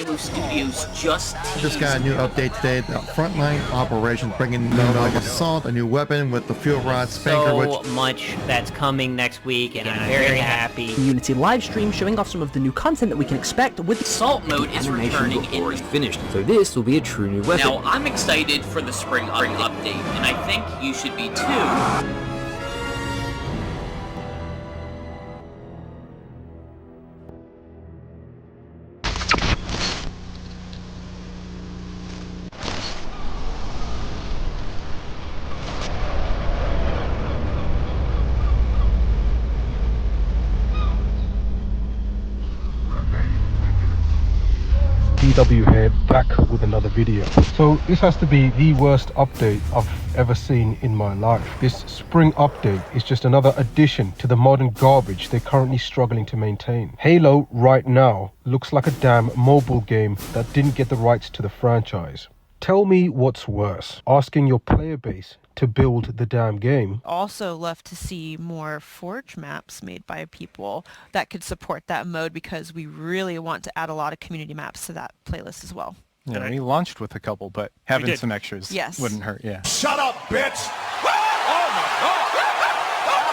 Halo Studios just Just got a new update today. The frontline operations bringing like assault, a new weapon with the fuel rod spanker. So much that's coming next week, and I'm very happy. Unity live stream showing off some of the new content that we can expect with Assault mode is returning in finished. So this will be a true new weapon. Now I'm excited for the spring update, and I think you should be too. DW here, back with another video. So this has to be the worst update I've ever seen in my life. This spring update is just another addition to the modern garbage they're currently struggling to maintain. Halo right now looks like a damn mobile game that didn't get the rights to the franchise. Tell me what's worse, asking your player base to build the damn game. Also love to see more Forge maps made by people that could support that mode, because we really want to add a lot of community maps to that playlist as well. Yeah, we launched with a couple, but having some extras wouldn't hurt, yeah. Shut up, bitch!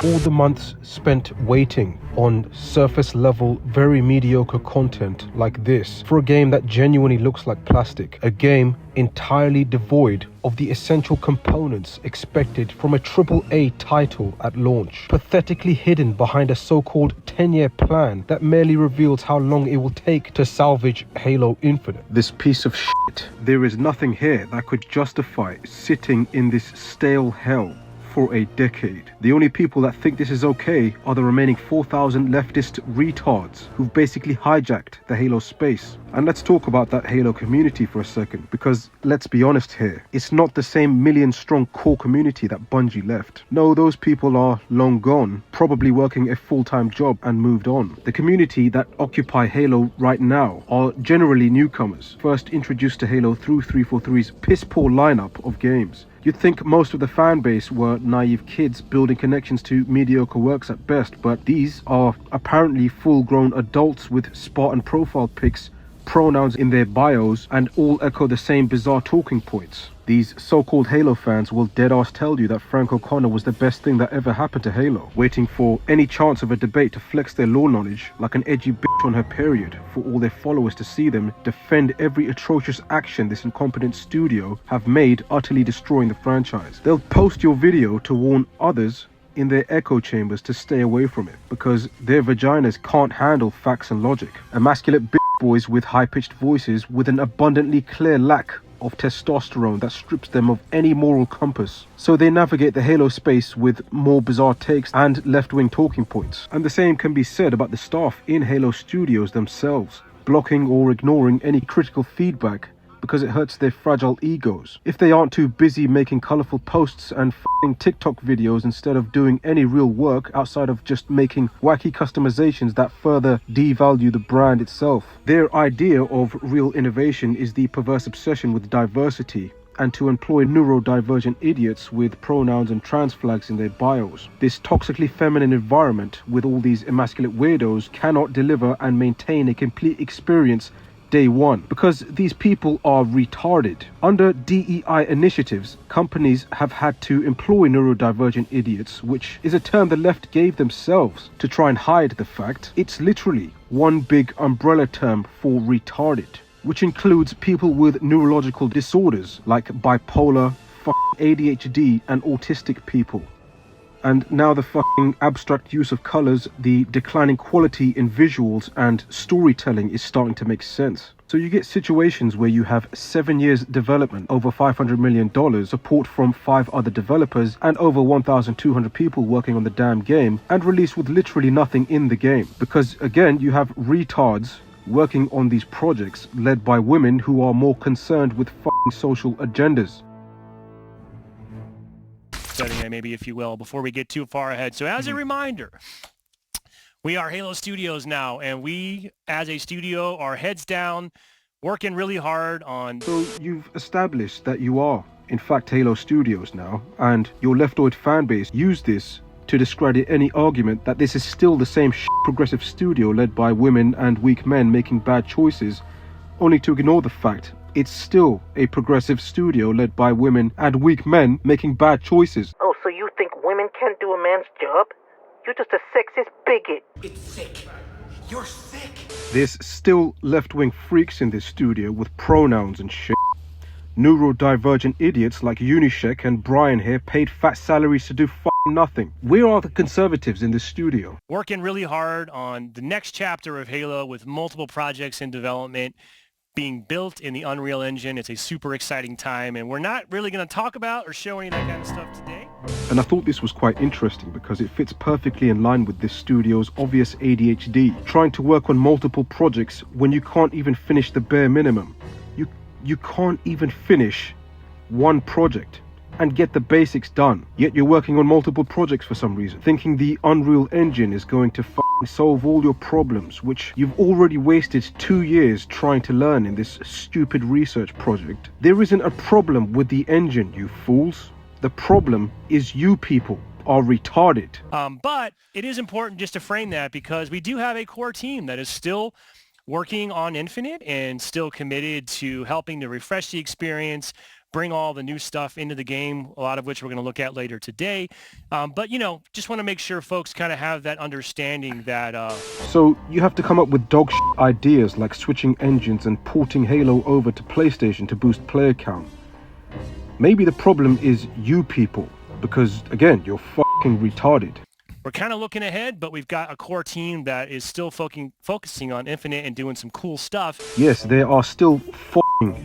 All the months spent waiting on surface level, very mediocre content like this for a game that genuinely looks like plastic. A game entirely devoid of the essential components expected from a AAA title at launch. Pathetically hidden behind a so-called 10-year plan that merely reveals how long it will take to salvage Halo Infinite. This piece of shit. There is nothing here that could justify sitting in this stale hell for a decade. The only people that think this is okay are the remaining 4,000 leftist retards who've basically hijacked the Halo space. And let's talk about that Halo community for a second, because let's be honest here, it's not the same million-strong core community that Bungie left. No, those people are long gone, probably working a full-time job and moved on. The community that occupy Halo right now are generally newcomers, first introduced to Halo through 343's piss-poor lineup of games. You'd think most of the fan base were naive kids building connections to mediocre works at best, but these are apparently full-grown adults with Spartan profile pics, pronouns in their bios, and all echo the same bizarre talking points. These so-called Halo fans will dead-ass tell you that Frank O'Connor was the best thing that ever happened to Halo, waiting for any chance of a debate to flex their lore knowledge like an edgy bitch on her period, for all their followers to see them defend every atrocious action this incompetent studio have made, utterly destroying the franchise. They'll post your video to warn others in their echo chambers to stay away from it, because their vaginas can't handle facts and logic. Emasculate bitch boys with high-pitched voices with an abundantly clear lack of testosterone that strips them of any moral compass. So they navigate the Halo space with more bizarre takes and left-wing talking points. And the same can be said about the staff in Halo Studios themselves, blocking or ignoring any critical feedback because it hurts their fragile egos. If they aren't too busy making colorful posts and f***ing TikTok videos instead of doing any real work outside of just making wacky customizations that further devalue the brand itself. Their idea of real innovation is the perverse obsession with diversity and to employ neurodivergent idiots with pronouns and trans flags in their bios. This toxically feminine environment with all these emasculate weirdos cannot deliver and maintain a complete experience day one, because these people are retarded. Under DEI initiatives, companies have had to employ neurodivergent idiots, which is a term the left gave themselves to try and hide the fact. It's literally one big umbrella term for retarded, which includes people with neurological disorders like bipolar, ADHD and autistic people. And now the fucking abstract use of colors, the declining quality in visuals and storytelling is starting to make sense. So you get situations where you have 7 years development, over $500 million, support from 5 other developers, and over 1,200 people working on the damn game, and release with literally nothing in the game. Because again, you have retards working on these projects led by women who are more concerned with fucking social agendas. Setting, maybe, if you will, before we get too far ahead. So as a reminder, we are Halo Studios now, and we, as a studio, are heads down, working really hard on... So you've established that you are, in fact, Halo Studios now, and your leftoid fanbase use this to discredit any argument that this is still the same progressive studio led by women and weak men making bad choices only to ignore the fact it's still a progressive studio led by women and weak men making bad choices. Oh, so you think women can't do a man's job? You're just a sexist bigot. It's sick. You're sick. There's still left-wing freaks in this studio with pronouns and shit. Neurodivergent idiots like Unishek and Brian here paid fat salaries to do f***ing nothing. Where are the conservatives in this studio? Working really hard on the next chapter of Halo with multiple projects in development being built in the Unreal Engine. It's a super exciting time, and we're not really going to talk about or show any of that kind of stuff today. And I thought this was quite interesting because it fits perfectly in line with this studio's obvious ADHD, trying to work on multiple projects when you can't even finish the bare minimum. You can't even finish one project and get the basics done, yet you're working on multiple projects for some reason, thinking the Unreal Engine is going to solve all your problems, which you've already wasted 2 years trying to learn in this stupid research project. There isn't a problem with the engine, you fools. The problem is you people are retarded. But it is important just to frame that, because we do have a core team that is still working on Infinite and still committed to helping to refresh the experience, bring all the new stuff into the game, a lot of which we're going to look at later today. But, you know, just want to make sure folks kind of have that understanding that... So you have to come up with dog shit ideas like switching engines and porting Halo over to PlayStation to boost player count. Maybe the problem is you people, because, again, you're fucking retarded. We're kind of looking ahead, but we've got a core team that is still focusing on Infinite and doing some cool stuff. Yes, there are still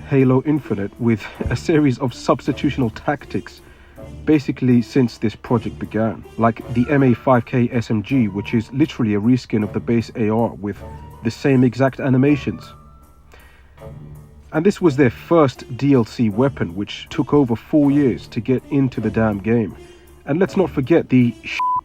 Halo Infinite with a series of substitutional tactics basically since this project began, like the MA5K SMG, which is literally a reskin of the base AR with the same exact animations. And this was their first DLC weapon, which took over 4 years to get into the damn game. And let's not forget the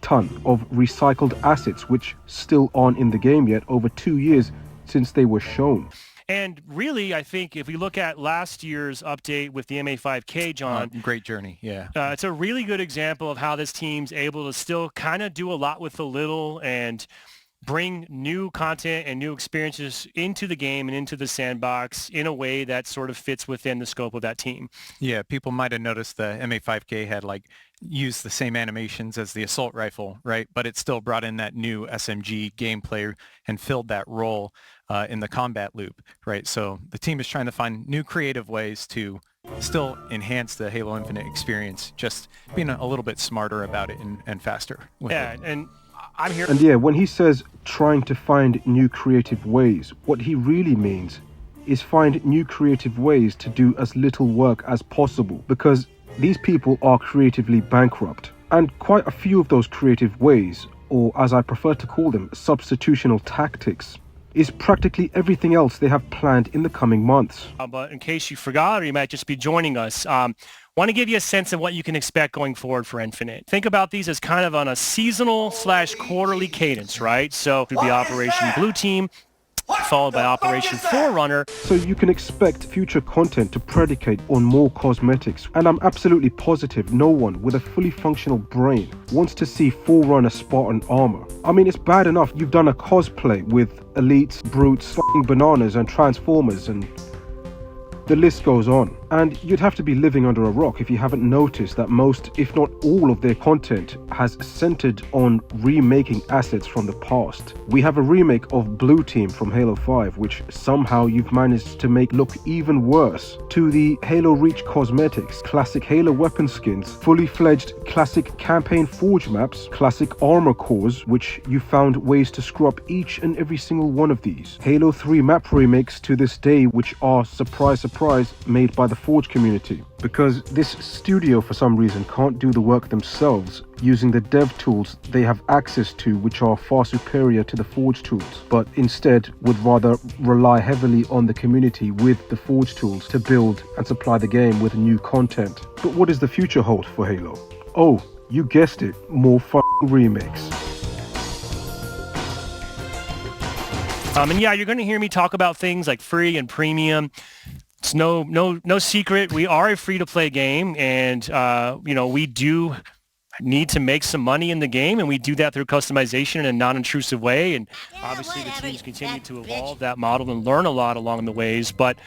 ton of recycled assets which still aren't in the game yet, over 2 years since they were shown. And really, I think if we look at last year's update with the MA5K, John... great journey, yeah. It's a really good example of how this team's able to still kind of do a lot with a little and bring new content and new experiences into the game and into the sandbox in a way that sort of fits within the scope of that team. Yeah, people might have noticed the MA5K had used the same animations as the assault rifle, right? But it still brought in that new SMG gameplay and filled that role in the combat loop, right? So the team is trying to find new creative ways to still enhance the Halo Infinite experience, just being a little bit smarter about it and faster. And I'm here. And yeah, when he says trying to find new creative ways, what he really means is find new creative ways to do as little work as possible, because these people are creatively bankrupt. And quite a few of those creative ways, or as I prefer to call them, substitutional tactics, is practically everything else they have planned in the coming months. But in case you forgot, or you might just be joining us, want to give you a sense of what you can expect going forward for Infinite. Think about these as kind of on a seasonal/quarterly cadence, right? So it would be Operation Blue Team, followed by Operation Forerunner. So you can expect future content to predicate on more cosmetics, and I'm absolutely positive no one with a fully functional brain wants to see Forerunner Spartan armor. I mean, it's bad enough you've done a cosplay with elites, brutes, fucking bananas and transformers, and the list goes on. And you'd have to be living under a rock if you haven't noticed that most, if not all, of their content has centered on remaking assets from the past. We have a remake of Blue Team from Halo 5, which somehow you've managed to make look even worse, to the Halo Reach cosmetics, classic Halo weapon skins, fully fledged classic campaign forge maps, classic armor cores, which you found ways to screw up each and every single one of these. Halo 3 map remakes to this day, which are, surprise surprise, made by the Forge community, because this studio for some reason can't do the work themselves using the dev tools they have access to, which are far superior to the Forge tools, but instead would rather rely heavily on the community with the Forge tools to build and supply the game with new content. But what does the future hold for Halo? Oh, you guessed it, more fucking remakes. And yeah, you're going to hear me talk about things like free and premium. It's no secret. We are a free-to-play game, and you know, we do need to make some money in the game, and we do that through customization in a non-intrusive way. And obviously the teams continue to evolve that model and learn a lot along the ways, but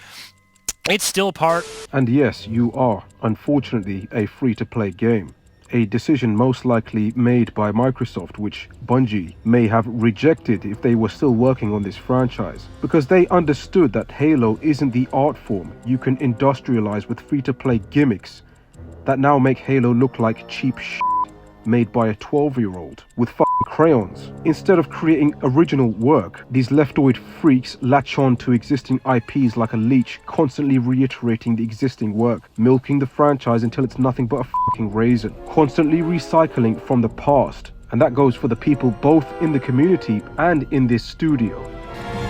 it's still part. And yes, you are, unfortunately, a free-to-play game. A decision most likely made by Microsoft, which Bungie may have rejected if they were still working on this franchise, because they understood that Halo isn't the art form you can industrialize with free-to-play gimmicks that now make Halo look like cheap shit made by a 12-year-old with fucking crayons. Instead of creating original work, these leftoid freaks latch on to existing IPs like a leech, constantly reiterating the existing work, milking the franchise until it's nothing but a fucking raisin, constantly recycling from the past. And that goes for the people both in the community and in this studio.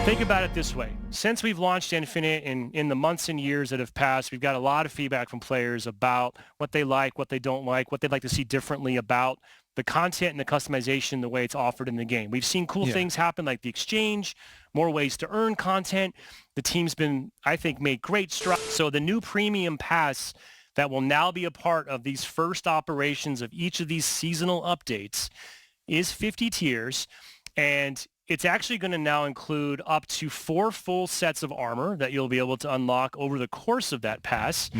Think about it this way. Since we've launched Infinite and in the months and years that have passed, we've got a lot of feedback from players about what they like, what they don't like, what they'd like to see differently about the content and the customization, the way it's offered in the game. We've seen cool things happen like the exchange, more ways to earn content. The team's been, I think, made great strides. So the new premium pass that will now be a part of these first operations of each of these seasonal updates is 50 tiers, and it's actually going to now include up to 4 full sets of armor that you'll be able to unlock over the course of that pass.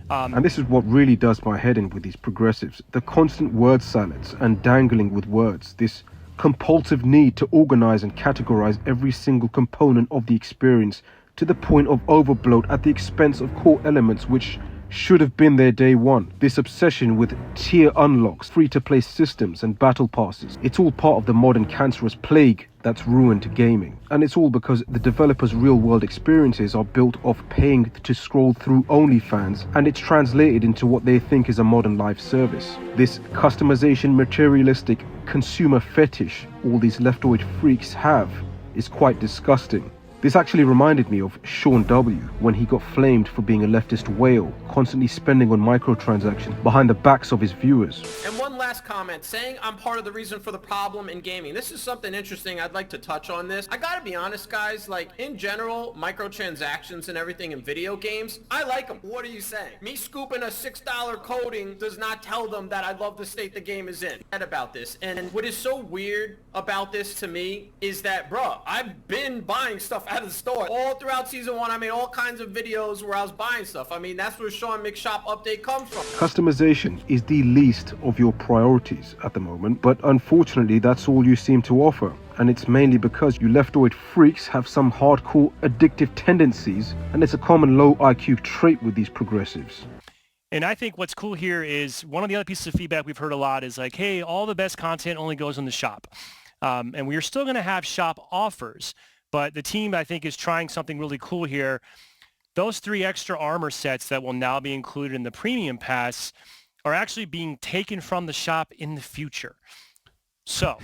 And this is what really does my head in with these progressives. The constant word salads and dangling with words. This compulsive need to organize and categorize every single component of the experience to the point of overbloat at the expense of core elements which should have been there day one. This obsession with tier unlocks, free-to-play systems and battle passes. It's all part of the modern cancerous plague that's ruined gaming. And it's all because the developers' real-world experiences are built off paying to scroll through OnlyFans, and it's translated into what they think is a modern live service. This customization, materialistic consumer fetish all these leftoid freaks have is quite disgusting. This actually reminded me of Sean W. when he got flamed for being a leftist whale, constantly spending on microtransactions behind the backs of his viewers. And one last comment, saying I'm part of the reason for the problem in gaming. This is something interesting. I'd like to touch on this. I gotta be honest, guys, like in general, microtransactions and everything in video games, I like them. What are you saying? Me scooping a $6 coating does not tell them that I love the state the game is in. About this. And what is so weird about this to me is that, bro, I've been buying stuff out of the store. All throughout season 1, I made all kinds of videos where I was buying stuff. I mean, that's where Sean McShop update comes from. Customization is the least of your priorities at the moment, but unfortunately that's all you seem to offer. And it's mainly because you leftoid freaks have some hardcore addictive tendencies, and it's a common low IQ trait with these progressives. And I think what's cool here is one of the other pieces of feedback we've heard a lot is like, hey, all the best content only goes in the shop. And we're still going to have shop offers. But the team, I think, is trying something really cool here. Those 3 extra armor sets that will now be included in the premium pass are actually being taken from the shop in the future. So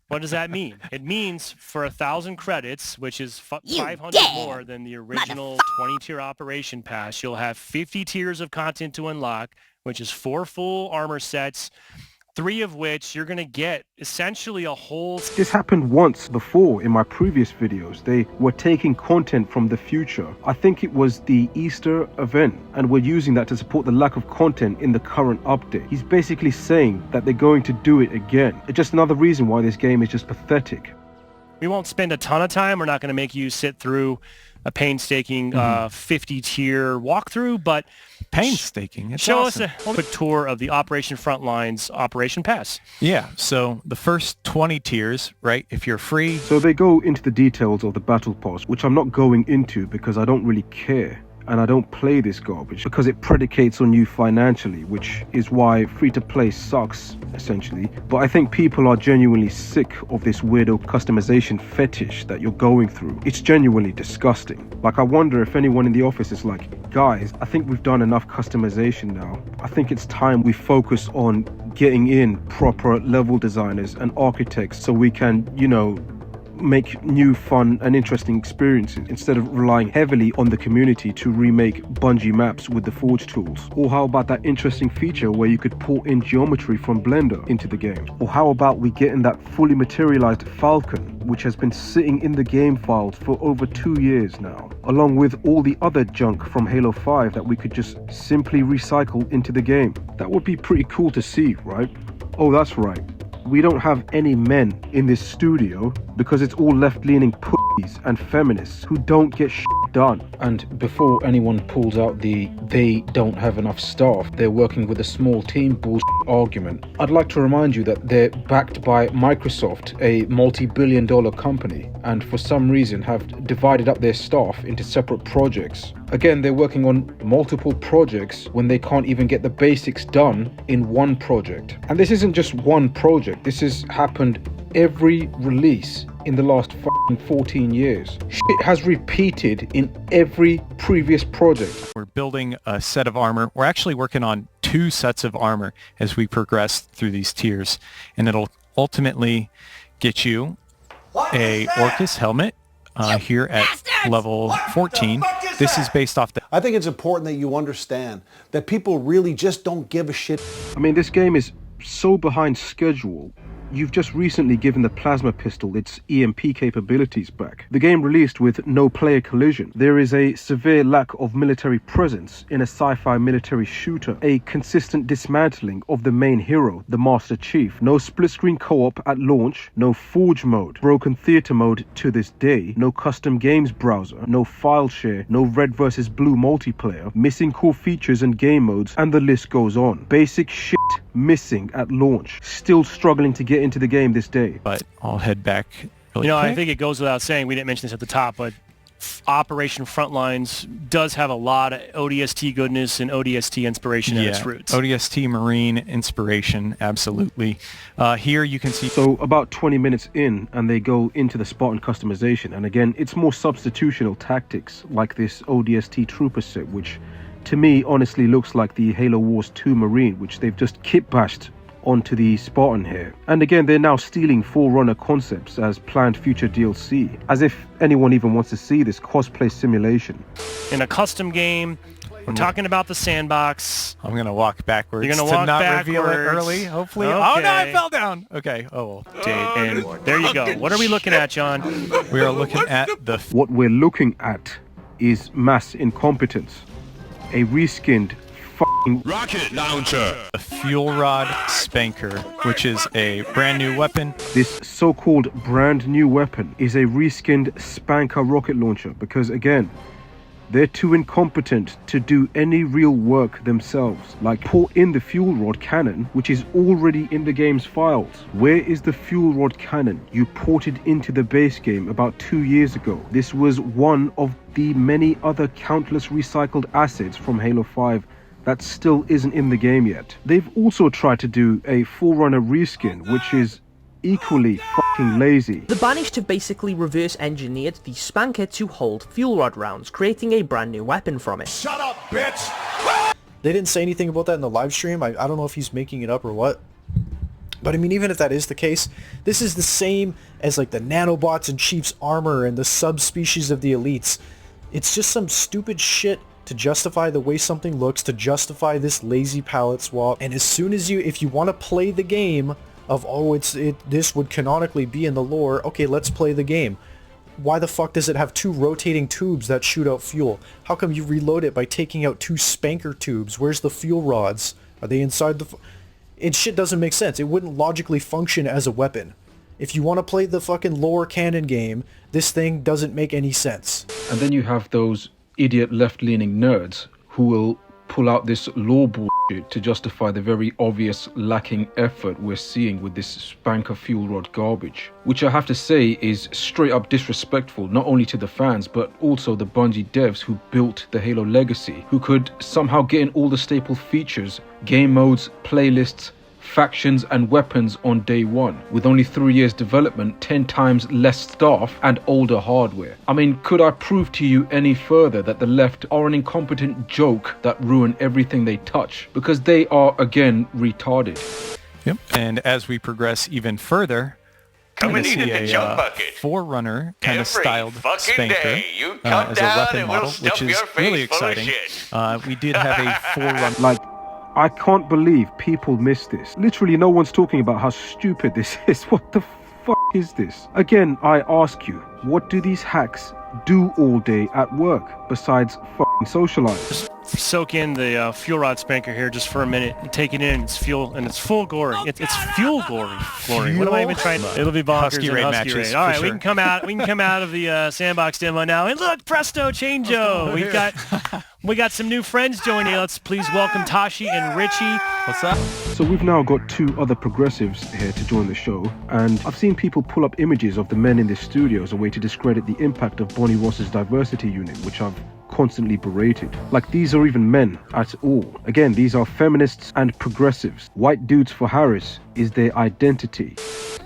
what does that mean? It means for 1,000 credits, which is 500 more than the original 20-tier operation pass, you'll have 50 tiers of content to unlock, which is 4 full armor sets, 3 of which you're going to get essentially a whole... This happened once before in my previous videos. They were taking content from the future. I think it was the Easter event, and we're using that to support the lack of content in the current update. He's basically saying that they're going to do it again. It's just another reason why this game is just pathetic. We won't spend a ton of time. We're not going to make you sit through a painstaking 50-tier walkthrough, but painstaking. It's show awesome. us a quick tour of the Operation Frontline's Operation Pass. Yeah, so the first 20 tiers, right, if you're free. So they go into the details of the battle pass, which I'm not going into because I don't really care. And I don't play this garbage because it predicates on you financially, which is why free-to-play sucks, essentially. But I think people are genuinely sick of this weirdo customization fetish that you're going through. It's genuinely disgusting. Like, I wonder if anyone in the office is like, guys, I think we've done enough customization now. I think it's time we focus on getting in proper level designers and architects so we can, you know, make new, fun and interesting experiences instead of relying heavily on the community to remake Bungie maps with the Forge tools. Or how about that interesting feature where you could port in geometry from Blender into the game? Or how about we get in that fully materialized Falcon, which has been sitting in the game files for over 2 years now, along with all the other junk from Halo 5 that we could just simply recycle into the game? That would be pretty cool to see, right? Oh, that's right. We don't have any men in this studio because it's all left-leaning pussies and feminists who don't get shit done. And before anyone pulls out the they don't have enough staff, they're working with a small team bullshit argument, I'd like to remind you that they're backed by Microsoft, a multi-billion-dollar company, and for some reason have divided up their staff into separate projects. Again, they're working on multiple projects when they can't even get the basics done in one project. And this isn't just one project. This has happened every release in the last 14 years. Shit has repeated in every previous project. We're building a set of armor. We're actually working on 2 sets of armor as we progress through these tiers. And it'll ultimately get you a Orcus helmet here at level 14. This is based off the... I think it's important that you understand that people really just don't give a shit. I mean, this game is so behind schedule. You've just recently given the plasma pistol its EMP capabilities back. The game released with no player collision. There is a severe lack of military presence in a sci-fi military shooter. A consistent dismantling of the main hero, the Master Chief. No split-screen co-op at launch. No Forge mode. Broken theater mode to this day. No custom games browser. No file share. No red versus blue multiplayer. Missing core features and game modes, and the list goes on. Basic shit missing at launch. Still struggling to get into the game this day. But I'll head back really quick. quick. I think it goes without saying, we didn't mention this at the top, but Operation Frontlines does have a lot of ODST goodness and ODST inspiration at its roots. ODST Marine inspiration, absolutely. Here you can see... So about 20 minutes in, and they go into the Spartan customization. And again, it's more substitutional tactics, like this ODST Trooper set, which to me honestly looks like the Halo Wars 2 Marine, which they've just kit-bashed onto the Spartan here. And again, they're now stealing Forerunner concepts as planned future DLC, as if anyone even wants to see this cosplay simulation. In a custom game, we're talking about the sandbox. I'm going to walk backwards. You're going to walk not backwards. reveal it early, hopefully. Okay. Oh, no, I fell down. Okay, oh well. And there you go. What are we looking at, John? We are looking at the... What we're looking at is mass incompetence. A reskinned rocket launcher. The Fuel Rod Spanker, which is a brand new weapon. This so-called brand new weapon is a reskinned Spanker rocket launcher because, again, they're too incompetent to do any real work themselves, like port in the fuel rod cannon, which is already in the game's files. Where is the fuel rod cannon you ported into the base game about 2 years ago? This was one of the many other countless recycled assets from Halo 5 that still isn't in the game yet. They've also tried to do a Forerunner reskin, which is equally fucking lazy. The Banished have basically reverse engineered the Spanker to hold fuel rod rounds, creating a brand new weapon from it. Shut up, bitch! They didn't say anything about that in the live stream. I don't know if he's making it up or what. But I mean, even if that is the case, this is the same as like the nanobots and Chief's armor and the subspecies of the elites. It's just some stupid shit to justify the way something looks, to justify this lazy palette swap. And as soon as if you want to play the game of, oh, this would canonically be in the lore, okay, let's play the game. Why the fuck does it have 2 rotating tubes that shoot out fuel? How come you reload it by taking out 2 Spanker tubes? Where's the fuel rods? Are they inside the... It shit doesn't make sense. It wouldn't logically function as a weapon. If you want to play the fucking lore canon game, this thing doesn't make any sense. And then you have those idiot left-leaning nerds who will pull out this lore bullshit to justify the very obvious lacking effort we're seeing with this Spanker fuel rod garbage, which I have to say is straight up disrespectful not only to the fans but also the Bungie devs who built the Halo legacy, who could somehow get in all the staple features, game modes, playlists, factions and weapons on day one, with only 3 years development, 10 times less staff and older hardware. I mean, could I prove to you any further that the left are an incompetent joke that ruin everything they touch? Because they are, again, retarded. Yep. And as we progress even further, Coming in the jump bucket. Forerunner kind of styled Spanker as a weapon model, which is really exciting. We did have a Forerunner... Like, I can't believe people miss this. Literally no one's talking about how stupid this is. What the fuck is this? Again, I ask you, what do these hacks do all day at work besides fucking socialize? soak in the fuel rod spanker here just for a minute and take it in. It's fuel and it's full glory. It's fuel glory. What am I even trying to? It'll be bonkers. Husky raid matches, Raid. All right, for we sure. can come out. We can come out of the sandbox demo now. And look, presto, changeo. We got some new friends joining. Let's please welcome Tashi and Richie. What's up? So we've now got 2 other progressives here to join the show, and I've seen people pull up images of the men in this studio as a way to discredit the impact of Bonnie Ross's diversity unit, which I've constantly berated. Like, these are even men at all. Again, these are feminists and progressives. White dudes for Harris is their identity.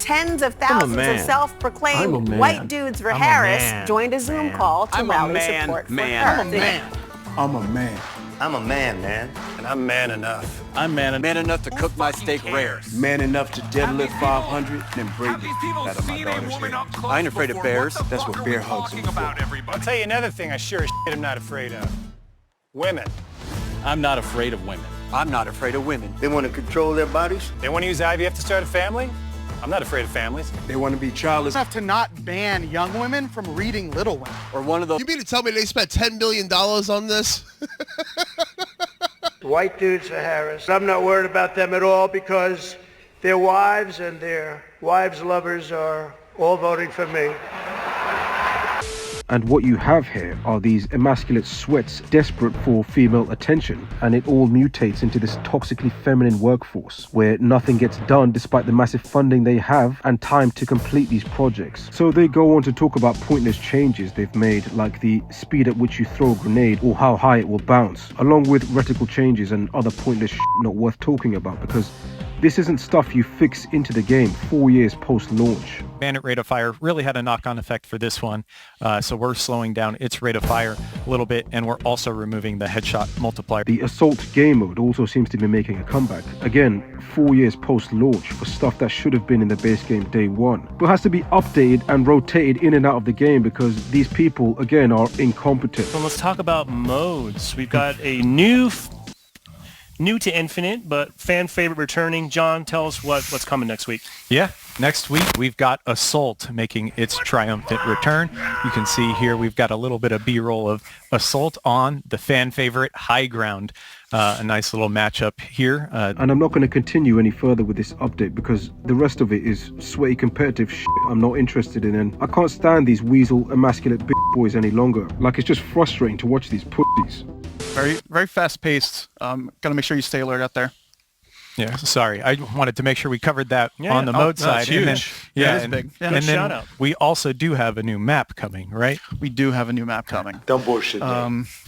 Tens of thousands of self-proclaimed white dudes for Harris joined a Zoom call to rally support for her. I'm a man. I'm a man. I'm a man, man. And I'm man enough. I'm man enough to cook my steak rare. Man enough to deadlift 500 and break it out of my daughter's hair. I ain't afraid of bears. That's what bear hugs are for. I'll tell you another thing I sure as shit am not afraid of. Women. I'm not afraid of women. I'm not afraid of women. They want to control their bodies? They want to use IVF to start a family? I'm not afraid of families. They want to be childless. Enough to not ban young women from reading Little Women. Or one of those. You mean to tell me they spent $10 million on this? White dudes for Harris. I'm not worried about them at all because their wives and their wives' lovers are all voting for me. And what you have here are these emasculate sweats desperate for female attention, and it all mutates into this toxically feminine workforce where nothing gets done despite the massive funding they have and time to complete these projects. So they go on to talk about pointless changes they've made, like the speed at which you throw a grenade or how high it will bounce, along with reticle changes and other pointless shit not worth talking about, because this isn't stuff you fix into the game 4 years post-launch. Bandit rate of fire really had a knock-on effect for this one, so we're slowing down its rate of fire a little bit, and we're also removing the headshot multiplier. The assault game mode also seems to be making a comeback. Again, 4 years post-launch for stuff that should have been in the base game day one, but has to be updated and rotated in and out of the game because these people, again, are incompetent. So let's talk about modes. We've got a new to Infinite, but fan favorite returning. John, tell us what's coming next week. Yeah, next week we've got Assault making its triumphant return. You can see here we've got a little bit of B-roll of Assault on the fan favorite High Ground. A nice little matchup here. And I'm not going to continue any further with this update because the rest of it is sweaty competitive shit I'm not interested in, and I can't stand these weasel emasculate bitch boys any longer. Like, it's just frustrating to watch these pussies. Very fast paced. Gotta make sure you stay alert out there. Yeah, sorry. I wanted to make sure we covered that on the mode side. That's huge. And then, That is big. Yeah. And then shout out. we also do have a new map coming, right? We do have a new map coming. Don't bullshit.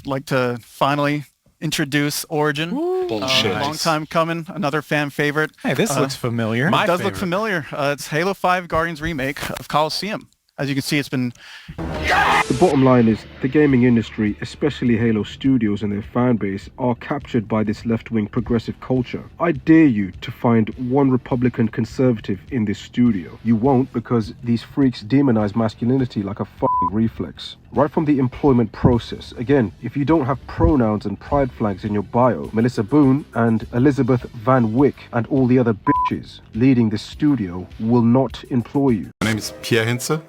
Like to finally introduce Origin. Bullshit. Long time coming. Another fan favorite. Hey, this looks familiar. It does look familiar. It's Halo 5 Guardians remake of Coliseum. As you can see, it's been... The bottom line is the gaming industry, especially Halo Studios and their fan base, are captured by this left-wing progressive culture. I dare you to find one Republican conservative in this studio. You won't, because these freaks demonize masculinity like a fucking reflex. Right from the employment process. Again, if you don't have pronouns and pride flags in your bio, Melissa Boone and Elizabeth Van Wyck and all the other bitches leading this studio will not employ you. My name is Pierre Hinze.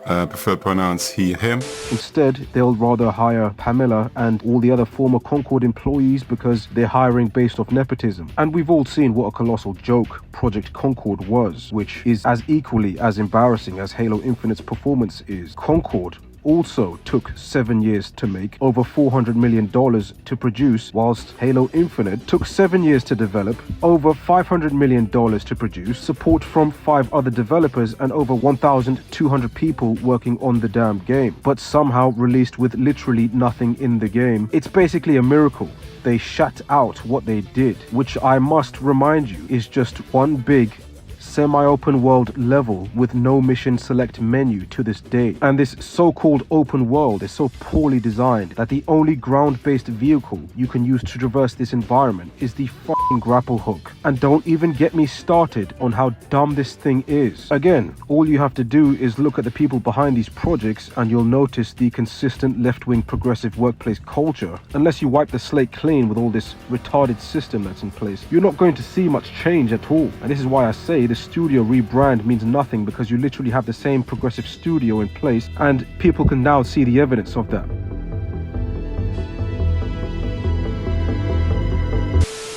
Preferred pronouns he, him. Instead, they'll rather hire Pamela and all the other former Concord employees because they're hiring based off nepotism. And we've all seen what a colossal joke Project Concord was, which is as equally as embarrassing as Halo Infinite's performance is. Concord also took 7 years to make, over $400 million to produce, whilst Halo Infinite took 7 years to develop, over $500 million to produce, support from 5 other developers and over 1,200 people working on the damn game, but somehow released with literally nothing in the game. It's basically a miracle. They shut out what they did, which I must remind you is just one big semi-open world level with no mission select menu to this day. And this so-called open world is so poorly designed that the only ground-based vehicle you can use to traverse this environment is the fucking grapple hook. And don't even get me started on how dumb this thing is. Again, all you have to do is look at the people behind these projects and you'll notice the consistent left-wing progressive workplace culture. Unless you wipe the slate clean with all this retarded system that's in place, you're not going to see much change at all. And this is why I say the studio rebrand means nothing, because you literally have the same progressive studio in place and people can now see the evidence of that.